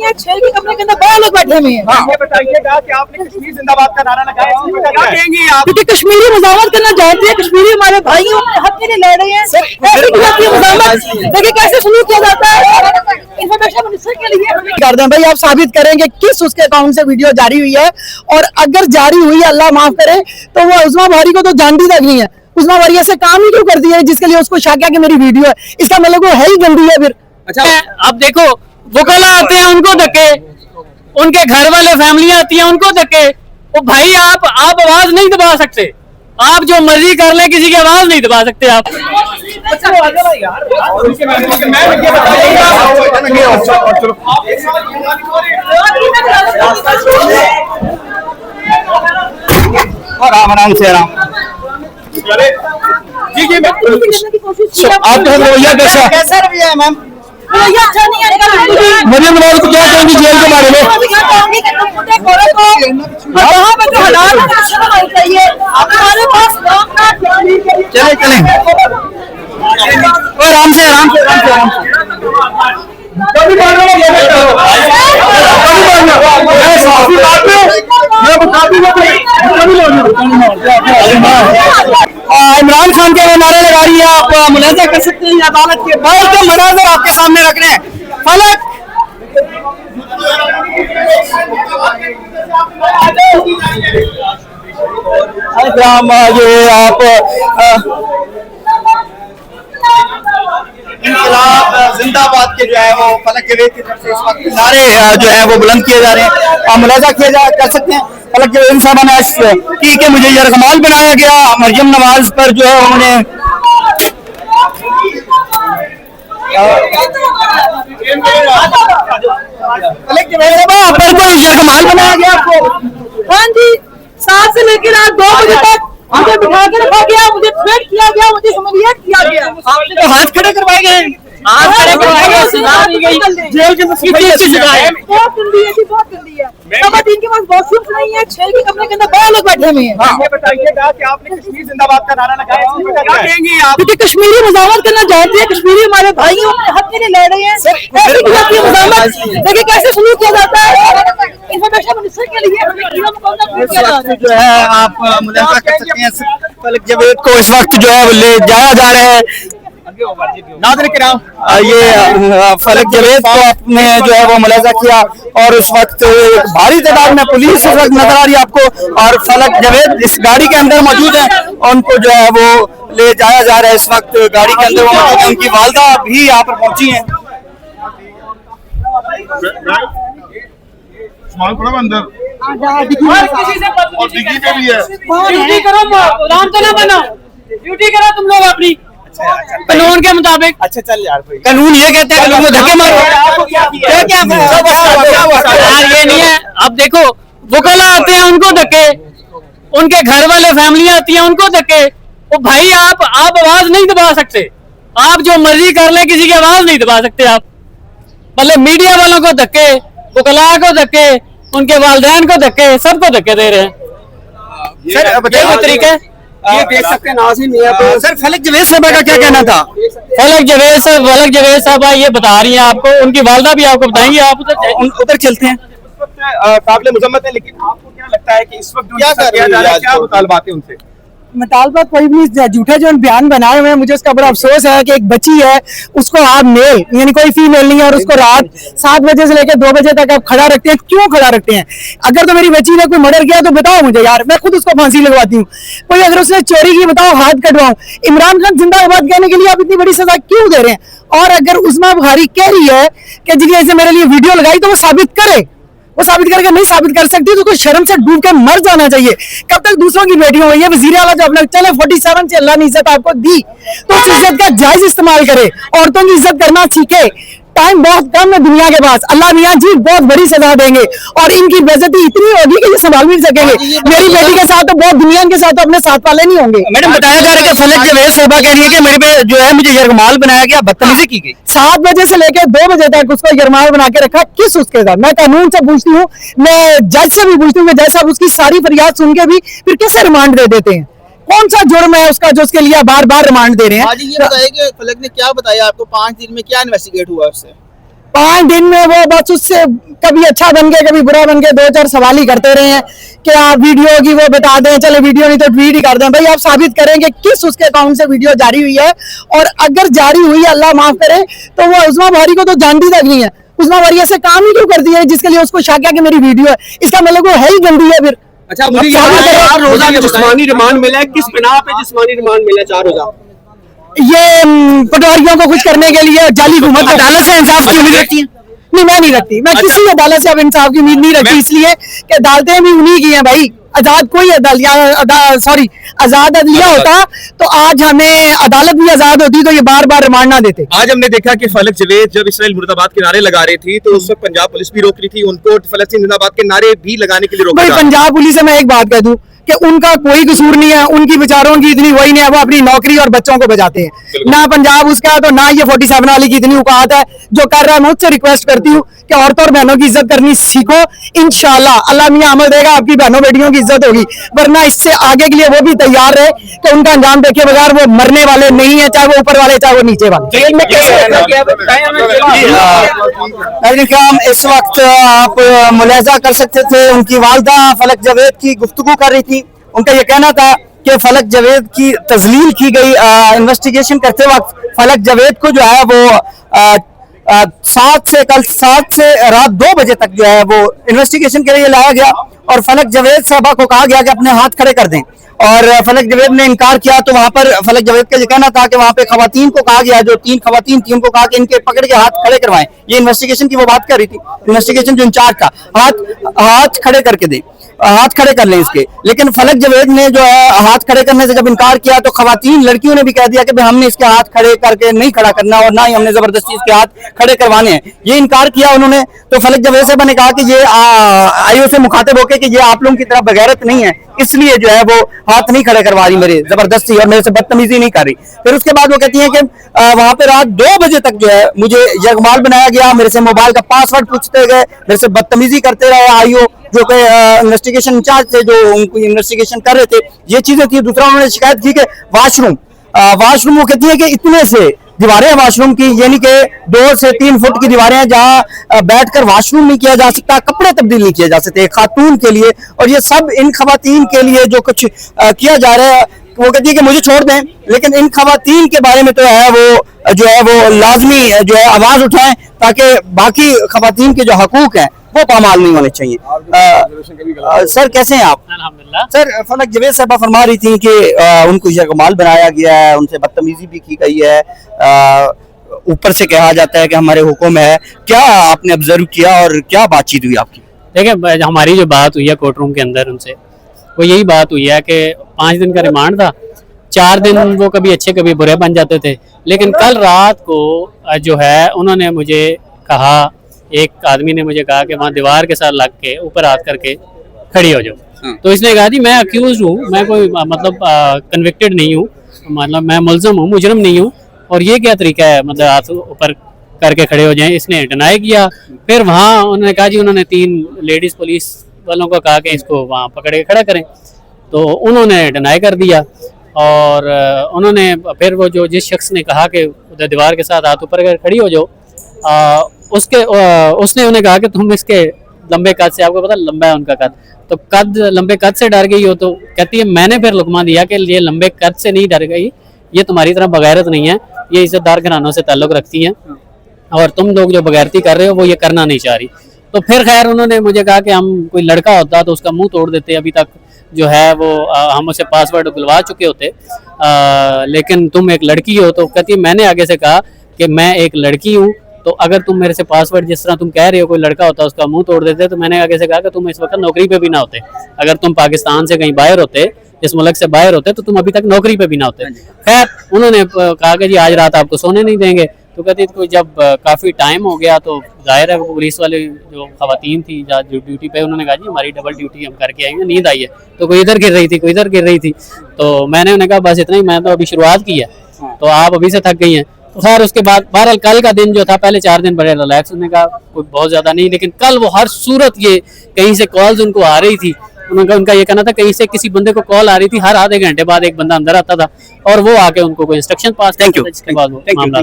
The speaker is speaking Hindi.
नहीं है, 6 के कमरे के अंदर 12 लोग बैठे हुए हैं। ये बताइएगा कि आपने कश्मीर जिंदाबाद का नारा लगाया, क्या कहेंगी आप? क्योंकि कश्मीरी मुजावरत करना जानते हैं, कश्मीरी हमारे भाई हैं, अपने हक के लिए लड़ रहे हैं। ऐसी मुजावरत देखिए कैसे शुरू किया जाता है। इंफॉर्मेशन मिनिस्टर के लिए कर दें भाई, आप साबित करेंगे किस उसके अकाउंट से वीडियो जारी हुई है, और अगर जारी हुई है अल्लाह माफ करे तो वो उस्मा भारी को तो जानती तक नहीं है। उस्मा भारी ऐसे काम ही क्यों करती है जिसके लिए उसको शक है कि मेरी वीडियो है, इसका मतलब वो है ही गंदी है। फिर अच्छा अब देखो वकला आते हैं उनको धक्के, उनके घर वाले फैमिली आती है उनको धक्के। ओ भाई आप आवाज नहीं दबा सकते, आप जो मर्जी कर ले किसी की आवाज नहीं दबा सकते आप। आराम से आराम जी जी आप कैसा रवैया है मैम? अच्छा नहीं है। मरियम नवाज को क्या कहेंगी जेल के बारे में? चले चले आराम से आराम से आराम इमरान खान के नारे लगा रही है, आप मुलाजा कर सकते हैं अदालत के बाहर के मनाजर आपके सामने रख रहे हैं। फलक ये आप इंकलाब जिंदाबाद के जो है वो फलक जवेद की तरफ से इस वक्त नारे जो है वो बुलंद किए जा रहे हैं, आप मुलाजा कर सकते हैं। फलक जवेद साहब ने की कि मुझे यरगमाल बनाया गया, मरियम नवाज पर जो है उन्होंने फलक जवेद पर कोई यरगमाल बनाया गया आपको? हाँ जी, 7 से लेकर रात 2 बजे तक मुझे बिठा के रखा गया, मुझे थ्रेट किया गया, मुझे humiliate किया गया। आपने तो हाथ खड़े करवाए गए, हाथ खड़े करवाए गए, सजा दी गई, जेल के सजा है। बहुत गंदी है जी, बहुत गंदी है। खवातीन के पास वॉशरूम्स नहीं है, 6 के कमरे के अंदर 12 लोग बैठे हुए हैं। ये बताइएगा कि आपने कश्मीर जिंदाबाद का नारा लगाया, क्या कहेंगी आप? क्योंकि कश्मीरी मुजावरत करना जानते हैं, कश्मीरी हमारे भाई हैं, अपने हक के लिए लड़ रहे हैं। ऐसी मुजावरत देखिए कैसे शुरू किया जाता है। इंफॉर्मेशन मिनिस्टर के लिए जो है आप मुलाजा कर सकते हैं। फलक जवेद को इस वक्त जो है ले जाया जा रहा है। नाज़रीन किराम, ये फलक जवेद को आपने जो है वो मुलाजा किया, और उस वक्त भारी तादाद में पुलिस इस वक्त नजर आ रही है आपको, और फलक जवेद इस गाड़ी के अंदर मौजूद है, उनको जो है वो ले जाया जा रहा है। इस वक्त गाड़ी के अंदर वो मौजूद है, उनकी वालदा भी यहाँ पर पहुंची है। अंदर किसी से और डिग्गी पे भी है। ड्यूटी करो, राम तो ना बनो, ड्यूटी करो तुम लोग अपनी कानून के मुताबिक। अच्छा चल यार, कानून ये कहते हैं कानून को धक्के मारो, यार ये नहीं है। अब देखो वकला आते हैं उनको धक्के, उनके घर वाले फैमिली आती है उनको धक्के। ओ भाई आप आवाज नहीं दबा सकते, आप जो मर्जी कर ले किसी की आवाज नहीं दबा सकते आप। मतलब मीडिया वालों को धक्के, वकला को धक्के, उनके वालिदैन को धक्के, सबको धक्के दे रहे हैं। सर बताइए तरीका ये देख सकते हैं नाज़रीन। सर फलक जवेद साहब का क्या कहना था? फलक जवेद साहब ये बता रही हैं आपको, उनकी वालदा भी आपको बताएंगी। आप उधर चलते हैं। काबिल मुजम्मत है, लेकिन आपको क्या लगता है कि इस वक्त क्या कर रहा है, क्या मुतालबात है उनसे? मुतालबा कोई भी झूठे जो बयान बनाए हुए हैं, मुझे उसका बड़ा अफसोस है कि एक बच्ची है, उसको आप मेल यानी कोई फीमेल नहीं है, और उसको रात 7 बजे से लेकर 2 बजे तक आप खड़ा रखते हैं। क्यों खड़ा रखते हैं? अगर तो मेरी बच्ची ने कोई मर्डर किया तो बताओ मुझे यार, मैं खुद उसको फांसी लगवाती हूँ। कोई अगर उसने चोरी की बताओ, हाथ कटवाऊं। इमरान खान जिंदाबाद कहने के लिए आप इतनी बड़ी सजा क्यों दे रहे हैं? और अगर उस्मा बुखारी कह रही है कि जिन्हें ऐसे मेरे लिए वीडियो लगाई, तो वो साबित करे। वो साबित करके नहीं साबित कर सकती तो कोई शर्म से डूब के मर जाना चाहिए। कब तक दूसरों की बेटियों हुई है? वजीर आला जो अपना चले 47 से अल्लाह ने इज्जत आपको दी, तो उस इज्जत का जायज इस्तेमाल करे, औरतों की इज्जत करना सीखे। टाइम बहुत कम है दुनिया के पास, अल्लाह मियां जी बहुत बड़ी सजा देंगे, और इनकी बेइज्जती इतनी होगी कि ये संभाल भी नहीं सकेंगे। मेरी बेटी के साथ तो बहुत, दुनिया के साथ तो अपने साथ वाले नहीं होंगे। मैडम बताया जा रहा है कि फलक जवेद साहबा कह रही है कि मेरे पे जो है मुझे यरगमाल बनाया गया, बदतमीजी की गई। 7 बजे से लेकर 2 बजे तक उसको यरगमाल बना के रखा। किस उसके साथ? मैं कानून से पूछती हूँ, मैं जज से भी पूछती हूँ, जज साहब उसकी सारी फरियाद सुन के भी फिर कैसे रिमांड दे देते हैं? कौन सा जुर्म है उसका जो उसके लिए बार बार रिमांड दे रहे हैं? ये बताइए कि फलक ने क्या बताया आपको, 5 दिन में क्या इन्वेस्टिगेट हुआ उससे? 5 दिन में वो बस उससे कभी अच्छा बन के कभी बुरा बन के 2-4 सवाल ही करते रहे हैं कि आप वीडियो की वो बता दें, चले वीडियो नहीं तो ट्वीट ही कर दें। भाई आप साबित करें कि किस उसके अकाउंट से वीडियो जारी हुई है, और अगर जारी हुई है अल्लाह माफ करे तो वो उस्मा भारी को तो जानती तक नहीं है। उस्मा भारी ऐसे काम ही क्यों कर दिया है जिसके लिए उसको शक है कि मेरी वीडियो है? इसका मतलब वो है ही गंदी है फिर। अच्छा, मुझे यहाँ 4 रोजा जिस्मानी रिमांड मिला है, किस बिना पे जिस्मानी रिमांड मिला है 4 रोजा? ये पटवारियों को खुश करने के लिए जाली हुकूमत अदालत से इंसाफ की उम्मीद रखती है? नहीं, मैं नहीं रखती। मैं किसी अदालत से अब इंसाफ की उम्मीद नहीं रखती, इसलिए कि अदालतें भी उन्हीं की हैं भाई। आजाद कोई आजाद अदलिया होता तो आज हमें अदालत भी आजाद होती तो ये बार बार रिमांड ना देते। आज हमने देखा कि फलक जवेद जब इसराइल मुर्दाबाद के नारे लगा रही थी तो उस वक्त पंजाब पुलिस भी रोक रही थी, उनको फलस्तीन जिंदाबाद के नारे भी लगाने के लिए रोका भाई जा रहा है। पंजाब पुलिस से मैं एक बात कह दूं कि उनका कोई कसूर नहीं है, उनकी बेचारों की इतनी वही नहीं है, वो अपनी नौकरी और बच्चों को बचाते हैं। ना पंजाब उसका तो ना ये 47 वाली की इतनी औकात है जो कर रहा है। मुझसे रिक्वेस्ट करती हूँ कि औरतों और बहनों की इज्जत करनी सीखो। इंशाल्लाह अल्लाह मियां अमल देगा, आपकी बहनों बेटियों की इज्जत होगी, वरना इससे आगे के लिए वो भी तैयार है कि उनका अंजाम देखे बगैर वो मरने वाले नहीं है, चाहे वो ऊपर वाले चाहे वो नीचे वाले। इस वक्त आप मुलाजा कर सकते थे, उनकी वालदा फलक जवेद की गुफ्तगू कर रही थी। उनका ये कहना था कि फलक जवेद की तजलील की गई। इन्वेस्टिगेशन करते वक्त फलक जवेद को जो है वो कल 7 से रात 2 बजे तक जो है वो इन्वेस्टिगेशन के लिए लाया गया और फलक जवेद साहबा को कहा गया कि अपने हाथ खड़े कर दें, और फलक जवेद ने इनकार किया। तो वहां पर फलक जवेद का ये कहना था कि वहां पे खवातीन को कहा गया, जो 3 खवातीन थी उनको कहा कि इनके पकड़ के हाथ खड़े करवाएं। ये इन्वेस्टिगेशन की वो बात कर रही थी, इन्वेस्टिगेशन जो इंचार्ज था, हाथ खड़े करके दें, हाथ खड़े कर लें इसके। लेकिन फलक जवेद ने जो है हाथ खड़े करने से जब इनकार किया तो खवातीन लड़कियों ने भी कह दिया कि भाई हमने इसके हाथ खड़े करके नहीं खड़ा करना और ना ही हमने जबरदस्ती इसके हाथ खड़े करवाने हैं। ये इनकार किया उन्होंने। तो फलक जवेद साहब ने कहा कि ये आईओ से मुखातिब होकर कि ये आप लोगों की तरह बगैरत नहीं है, इसलिए जो है वो हाथ नहीं खड़े करवा रही मेरे जबरदस्ती और मेरे से बदतमीजी नहीं कर रही। फिर उसके बाद वो कहती है कि वहां पे रात 2 बजे तक जो है मुझे यगमाल बनाया गया, मेरे से मोबाइल का पासवर्ड पूछते गए, मेरे से बदतमीजी करते रहे आईओ जो कि इन्वेस्टिगेशन इंचार्ज थे, जो उनको इन्वेस्टिगेशन कर रहे थे। ये चीजें थी। दूसरा उन्होंने शिकायत की कि वाशरूम वो कहती है कि इतने से दीवारें हैं वाशरूम की, यानी कि 2 से 3 फुट की दीवारें हैं जहां बैठकर वाशरूम नहीं किया जा सकता, कपड़े तब्दील नहीं किए जा सकते खातून के लिए। और ये सब इन खवातीन के लिए जो कुछ किया जा रहा है, वो कहती है कि मुझे छोड़ दें, लेकिन इन खवातीन के बारे में तो है वो जो है वो लाजमी जो है आवाज उठाएं ताकि बाकी खवातीन के जो हकूक हैं वो पामाल नहीं होने चाहिए। सर कैसे हैं आप? अल्हम्दुलिल्लाह। सर फलक जवेद साहबा फरमा रही थी कि उनको यगमाल बनाया गया है, उनसे बदतमीजी भी की गई है, ऊपर से कहा जाता है कि हमारे हुक्म है। क्या आपने ऑब्जर्व किया और क्या बातचीत हुई आपकी? देखिए, हमारी जो बात हुई है कोर्ट रूम के अंदर उनसे, वो यही बात हुई है कि 5 दिन का रिमांड था। 4 दिन वो कभी अच्छे कभी बुरे बन जाते थे, लेकिन कल रात को जो है उन्होंने मुझे कहा, एक आदमी ने मुझे कहा कि वहाँ दीवार के साथ लग के ऊपर हाथ करके खड़ी हो जाओ। तो इसने कहा जी मैं अक्यूज हूँ, मैं कोई मतलब कन्विक्टेड नहीं हूँ, मतलब मैं मुलजम हूँ, मुजरम नहीं हूँ, और ये क्या तरीका है मतलब हाथ ऊपर करके खड़े हो जाएं। इसने डिनाई किया। फिर वहाँ उन्होंने कहा जी उन्होंने 3 लेडीज पुलिस वालों को कहा कि इसको वहाँ पकड़ के खड़ा करें, तो उन्होंने डिनाई कर दिया। और उन्होंने फिर वो जो जिस शख्स ने कहा कि उधर दीवार के साथ हाथ ऊपर कर खड़ी हो जाओ, उसने उन्हें कहा कि तुम इसके लंबे कद से, आपको पता लंबा है उनका कद, तो कद लंबे कद से डर गई हो। तो कहती है मैंने फिर लुकमा दिया कि ये लंबे कद से नहीं डर गई, ये तुम्हारी तरह बगैरत नहीं है, ये इज्जतदार घरानों से ताल्लुक रखती हैं और तुम लोग जो बगैरती कर रहे हो वो ये करना नहीं चाह रही। तो फिर खैर उन्होंने मुझे कहा कि हम कोई लड़का होता तो उसका मुंह तोड़ देते, अभी तक जो है वो हम उसे पासवर्ड बुलवा चुके होते, लेकिन तुम एक लड़की हो। तो कहती है मैंने आगे से कहा कि मैं एक लड़की हूँ, तो अगर तुम मेरे से पासवर्ड जिस तरह तुम कह रहे हो कोई लड़का होता उसका मुंह तोड़ देते, तो मैंने आगे से कहा कि तुम इस वक्त नौकरी पे भी ना होते। अगर तुम पाकिस्तान से कहीं बाहर होते, इस मुल्क से बाहर होते, तो तुम अभी तक नौकरी पे भी ना होते। खैर उन्होंने कहा कि जी आज रात आपको सोने नहीं देंगे। तो कहती तो जब काफ़ी टाइम हो गया तो जाहिर है वो पुलिस वाले जो खवातीन थी ड्यूटी पे, उन्होंने कहा जी हमारी डबल ड्यूटी हम करके आएंगे, नींद आई है। तो कोई इधर गिर रही थी, कोई इधर गिर रही थी, तो मैंने उन्हें कहा बस इतना ही, मैं तो अभी शुरुआत की है, तो आप अभी से थक गई हैं। तो खैर उसके बाद बहरहाल कल का दिन जो था, पहले 4 दिन बड़े रिलैक्स, उन्होंने कहा कोई बहुत ज़्यादा नहीं, लेकिन कल वो हर सूरत ये कहीं से कॉल्स उनको आ रही थी। उनका ये कहना था कहीं से किसी बंदे को कॉल आ रही थी, हर आधे घंटे बाद एक बंदा अंदर आता था और वो आके उनको कोई इंस्ट्रक्शन पास करता था, जिसके बाद वो मामला